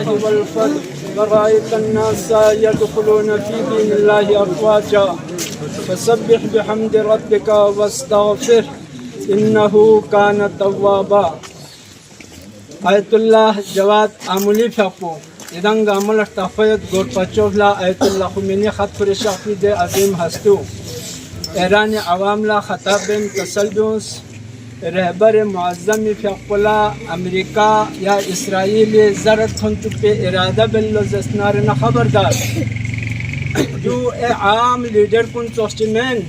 الله والفتح ورأيت الناس يدخلون في دين الله أفواجا فسبح بحمد ربك واستغفر إنه كان توابا. آیت الله جواد عملی فقو ادنگ عمل تفاید گورباچوف آیت الله خمینی خط پر شخصی عظیم هستو ایران عوام لا خطاب بین تسلبیونس رهبر معظم فقلا امریکا یا اسرائیل زرد خنچو پہ ارادہ باللزسنارنا خبردار جو عام لیڈر کن چوشتمین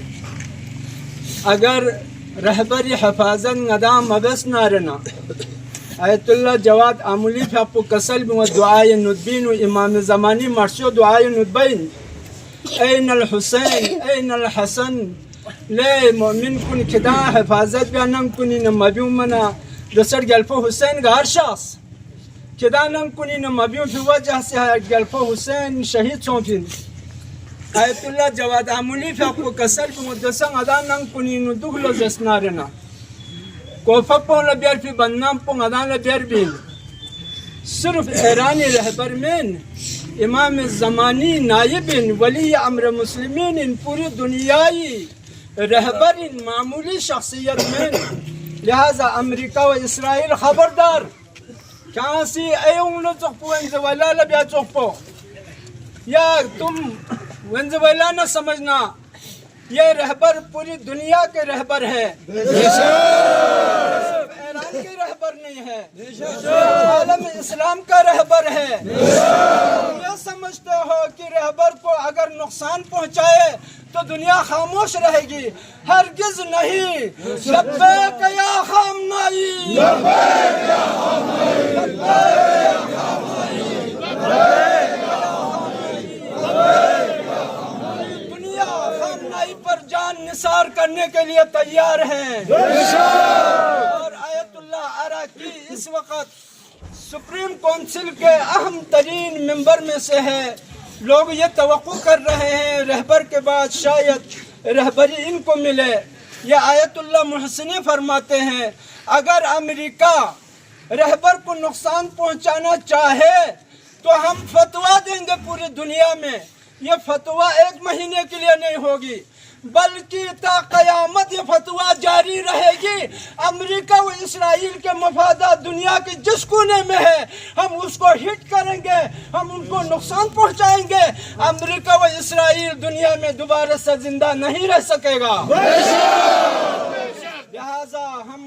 اگر رهبر حفاظت ندام مبس نارنا آیت الله جواد عملی فقو کسل بو دعای ندبین و امام زمانی مرشو دعای ندبین این الحسین این الحسن لے مؤمن کن کدا حفاظت بیانم کنی نمبیون منا دسر گلفو حسین کا ہر شخص کدا نم کنی نمبیون فی وجہ سے گلفو حسین شہید چونفین آیت اللہ جواد عملی فقو کسل بو مدسن ادا نم کنی ندخل زسنارنا کوفہ پون لبیر فی بنام پون ادان لبیر بین صرف ایرانی رہبر مین امام زمانی نائب ولی امر مسلمین ان پوری دنیای رہبر ان معمولی شخصیت مین لہذا امریکہ و اسرائیل خبردار کہاں سی ایون چوکپو ونزویلا لبیا چوکپو یا تم ونزویلا نہ سمجھنا یہ رہبر پوری دنیا کے رہبر ہے ایران کے رہبر نہیں ہے عالم اسلام کا رہبر ہے یہ سمجھتے ہو کہ رہبر کو اگر نقصان پہنچائے تو دنیا خاموش رہے گی ہرگز نہیں لبیک یا خامنائی لبیک یا خامنائی لبیک یا پر جان نثار کرنے کے لیے تیار ہیں اور آیت اللہ عراقی اس وقت سپریم کونسل کے اہم ترین ممبر میں سے ہے لوگ یہ توقع کر رہے ہیں رہبر کے بعد شاید رہبری ان کو ملے یہ آیت اللہ محسنی فرماتے ہیں اگر امریکہ رہبر کو نقصان پہنچانا چاہے تو ہم فتویٰ دیں گے پوری دنیا میں یہ فتویٰ 1 مہینے کے لیے نہیں ہوگی بلکہ تا قیامت یہ فتویٰ جاری رہے گی امریکہ و اسرائیل کے مفادات دنیا کے جس کونے میں ہے ہم اس کو ہٹ کریں گے ہم ان کو نقصان پہنچائیں گے امریکہ و اسرائیل دنیا میں دوبارہ سے زندہ نہیں رہ سکے گا لہذا ہم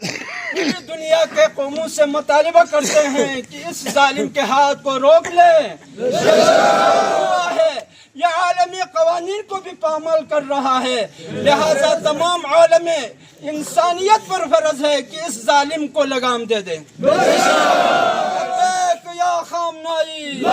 پوری دنیا کے قوموں سے مطالبہ کرتے ہیں کہ اس ظالم کے ہاتھ کو روک لیں یہ عالمی قوانین کو بھی پامال کر رہا ہے لہذا تمام عالم انسانیت پر فرض ہے کہ اس ظالم کو لگام دے دیں لبیک یا خامنائی